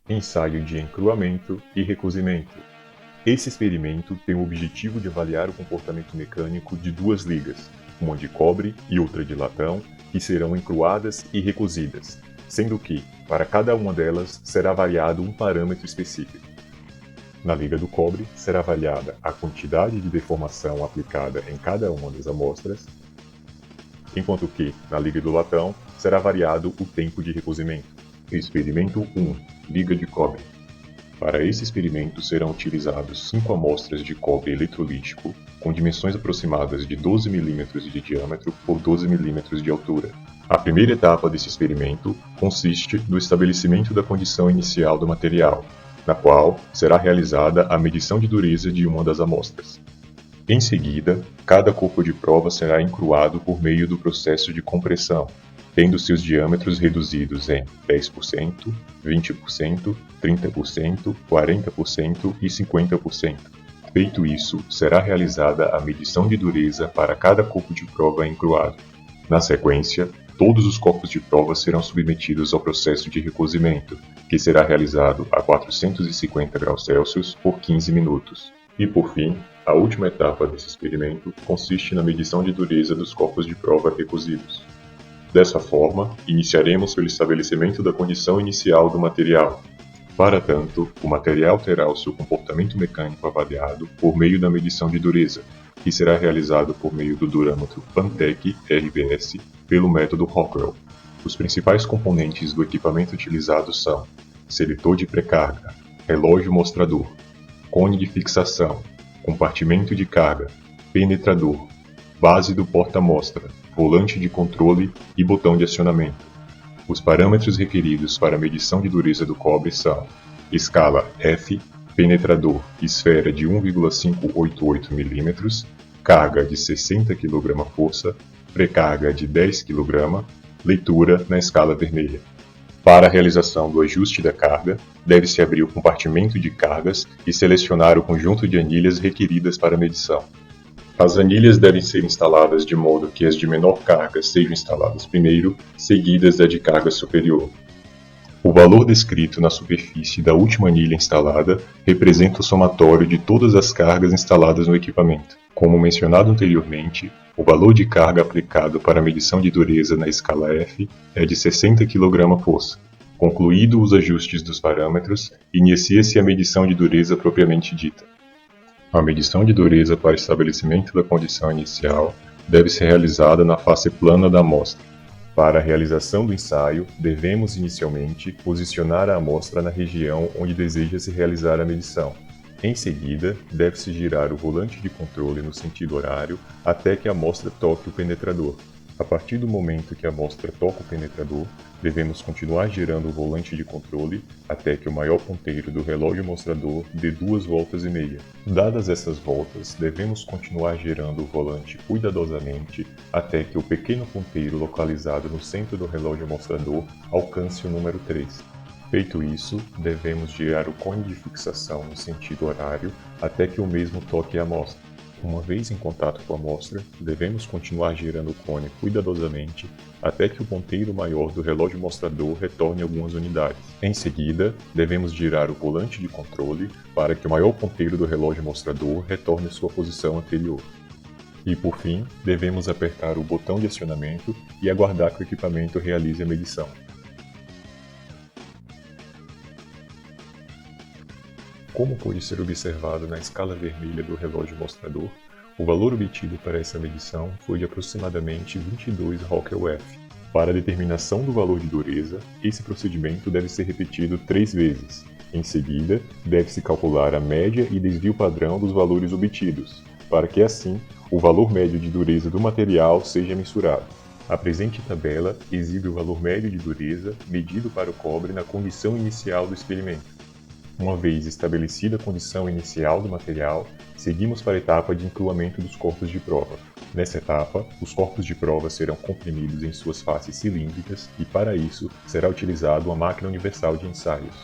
Ensaio de encruamento e recozimento. Esse experimento tem o objetivo de avaliar o comportamento mecânico de duas ligas, uma de cobre e outra de latão, que serão encruadas e recozidas, sendo que, para cada uma delas, será variado um parâmetro específico. Na liga do cobre, será avaliada a quantidade de deformação aplicada em cada uma das amostras, enquanto que, na liga do latão, será variado o tempo de recozimento. Experimento 1. Liga de cobre. Para esse experimento serão utilizados 5 amostras de cobre eletrolítico com dimensões aproximadas de 12 mm de diâmetro por 12 mm de altura. A primeira etapa desse experimento consiste no estabelecimento da condição inicial do material, na qual será realizada a medição de dureza de uma das amostras. Em seguida, cada corpo de prova será encruado por meio do processo de compressão, tendo seus diâmetros reduzidos em 10%, 20%, 30%, 40% e 50%. Feito isso, será realizada a medição de dureza para cada corpo de prova encruado. Na sequência, todos os corpos de prova serão submetidos ao processo de recozimento, que será realizado a 450 graus Celsius por 15 minutos. E por fim, a última etapa desse experimento consiste na medição de dureza dos corpos de prova recozidos. Dessa forma, iniciaremos pelo estabelecimento da condição inicial do material. Para tanto, o material terá o seu comportamento mecânico avaliado por meio da medição de dureza, que será realizado por meio do durâmetro Pantec RBS pelo método Rockwell. Os principais componentes do equipamento utilizado são seletor de pré-carga, relógio mostrador, cone de fixação, compartimento de carga, penetrador, base do porta-amostra, volante de controle e botão de acionamento. Os parâmetros requeridos para a medição de dureza do cobre são escala F, penetrador esfera de 1,588 mm, carga de 60 kg-força, pré-carga de 10 kg, leitura na escala vermelha. Para a realização do ajuste da carga, deve-se abrir o compartimento de cargas e selecionar o conjunto de anilhas requeridas para a medição. As anilhas devem ser instaladas de modo que as de menor carga sejam instaladas primeiro, seguidas da de carga superior. O valor descrito na superfície da última anilha instalada representa o somatório de todas as cargas instaladas no equipamento. Como mencionado anteriormente, o valor de carga aplicado para a medição de dureza na escala F é de 60 kg-força. Concluído os ajustes dos parâmetros, inicia-se a medição de dureza propriamente dita. A medição de dureza para estabelecimento da condição inicial deve ser realizada na face plana da amostra. Para a realização do ensaio, devemos inicialmente posicionar a amostra na região onde deseja-se realizar a medição. Em seguida, deve-se girar o volante de controle no sentido horário até que a amostra toque o penetrador. A partir do momento que a amostra toca o penetrador, devemos continuar girando o volante de controle até que o maior ponteiro do relógio mostrador dê 2,5 voltas. Dadas essas voltas, devemos continuar girando o volante cuidadosamente até que o pequeno ponteiro localizado no centro do relógio mostrador alcance o número 3. Feito isso, devemos girar o cone de fixação no sentido horário até que o mesmo toque a amostra. Uma vez em contato com a amostra, devemos continuar girando o cone cuidadosamente até que o ponteiro maior do relógio mostrador retorne algumas unidades. Em seguida, devemos girar o volante de controle para que o maior ponteiro do relógio mostrador retorne à sua posição anterior. E por fim, devemos apertar o botão de acionamento e aguardar que o equipamento realize a medição. Como pode ser observado na escala vermelha do relógio mostrador, o valor obtido para essa medição foi de aproximadamente 22 Rockwell-F. Para a determinação do valor de dureza, esse procedimento deve ser repetido 3 vezes. Em seguida, deve-se calcular a média e desvio padrão dos valores obtidos, para que assim o valor médio de dureza do material seja mensurado. A presente tabela exibe o valor médio de dureza medido para o cobre na condição inicial do experimento. Uma vez estabelecida a condição inicial do material, seguimos para a etapa de encruamento dos corpos de prova. Nessa etapa, os corpos de prova serão comprimidos em suas faces cilíndricas e, para isso, será utilizada uma máquina universal de ensaios.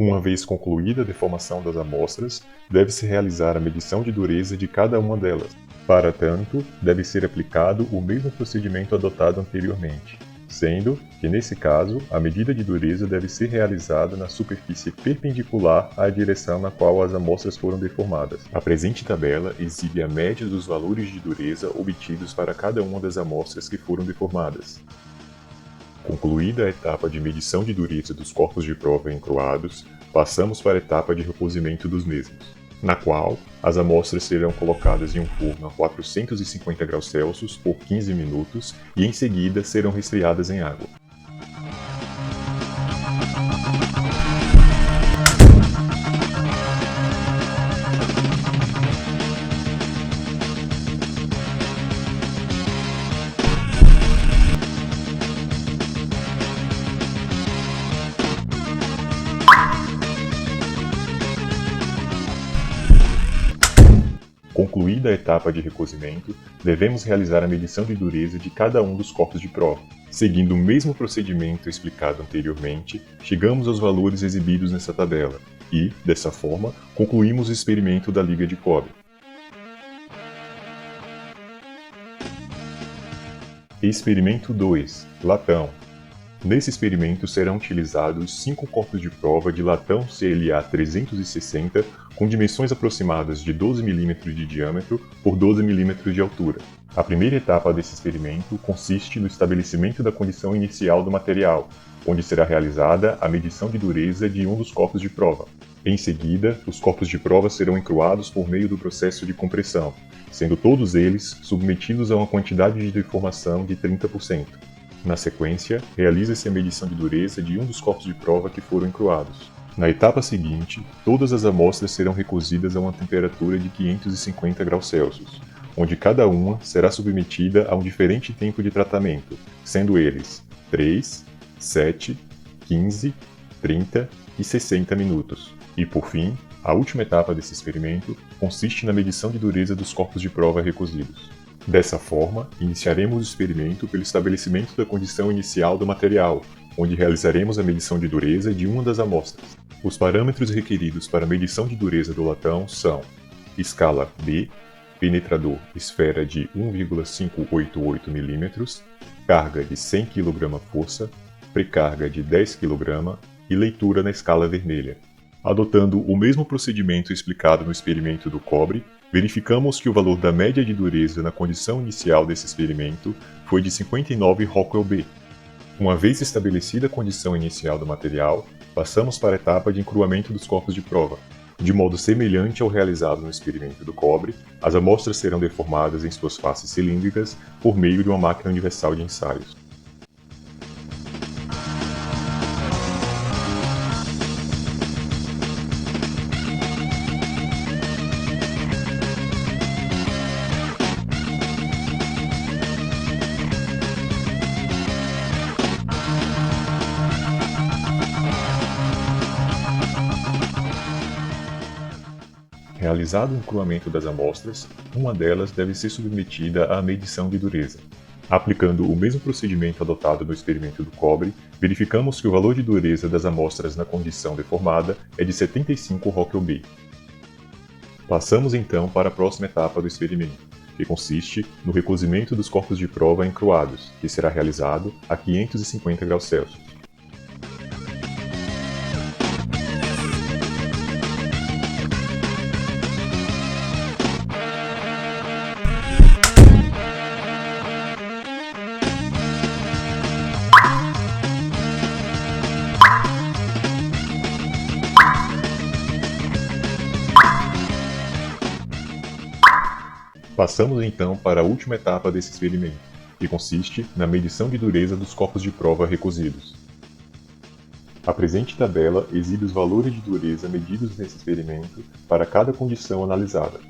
Uma vez concluída a deformação das amostras, deve-se realizar a medição de dureza de cada uma delas. Para tanto, deve ser aplicado o mesmo procedimento adotado anteriormente, sendo que, nesse caso, a medida de dureza deve ser realizada na superfície perpendicular à direção na qual as amostras foram deformadas. A presente tabela exibe a média dos valores de dureza obtidos para cada uma das amostras que foram deformadas. Concluída a etapa de medição de dureza dos corpos de prova encruados, passamos para a etapa de recozimento dos mesmos, na qual as amostras serão colocadas em um forno a 450 graus Celsius por 15 minutos e em seguida serão resfriadas em água. Concluída a etapa de recozimento, devemos realizar a medição de dureza de cada um dos corpos de prova. Seguindo o mesmo procedimento explicado anteriormente, chegamos aos valores exibidos nessa tabela e, dessa forma, concluímos o experimento da liga de cobre. Experimento 2. Latão. Nesse experimento serão utilizados 5 corpos de prova de latão CLA 360 com dimensões aproximadas de 12 mm de diâmetro por 12 mm de altura. A primeira etapa desse experimento consiste no estabelecimento da condição inicial do material, onde será realizada a medição de dureza de um dos corpos de prova. Em seguida, os corpos de prova serão encruados por meio do processo de compressão, sendo todos eles submetidos a uma quantidade de deformação de 30%. Na sequência, realiza-se a medição de dureza de um dos corpos de prova que foram encruados. Na etapa seguinte, todas as amostras serão recozidas a uma temperatura de 550 graus Celsius, onde cada uma será submetida a um diferente tempo de tratamento, sendo eles 3, 7, 15, 30 e 60 minutos. E por fim, a última etapa desse experimento consiste na medição de dureza dos corpos de prova recozidos. Dessa forma, iniciaremos o experimento pelo estabelecimento da condição inicial do material, onde realizaremos a medição de dureza de uma das amostras. Os parâmetros requeridos para a medição de dureza do latão são escala B, penetrador esfera de 1,588 mm, carga de 100 kg força, precarga de 10 kg e leitura na escala vermelha. Adotando o mesmo procedimento explicado no experimento do cobre, verificamos que o valor da média de dureza na condição inicial desse experimento foi de 59 Rockwell B. Uma vez estabelecida a condição inicial do material, passamos para a etapa de encruamento dos corpos de prova. De modo semelhante ao realizado no experimento do cobre, as amostras serão deformadas em suas faces cilíndricas por meio de uma máquina universal de ensaios. Realizado o encruamento das amostras, uma delas deve ser submetida à medição de dureza. Aplicando o mesmo procedimento adotado no experimento do cobre, verificamos que o valor de dureza das amostras na condição deformada é de 75 Rockwell B. Passamos então para a próxima etapa do experimento, que consiste no recozimento dos corpos de prova encruados, que será realizado a 550 graus Celsius. Passamos então para a última etapa desse experimento, que consiste na medição de dureza dos corpos de prova recozidos. A presente tabela exibe os valores de dureza medidos nesse experimento para cada condição analisada.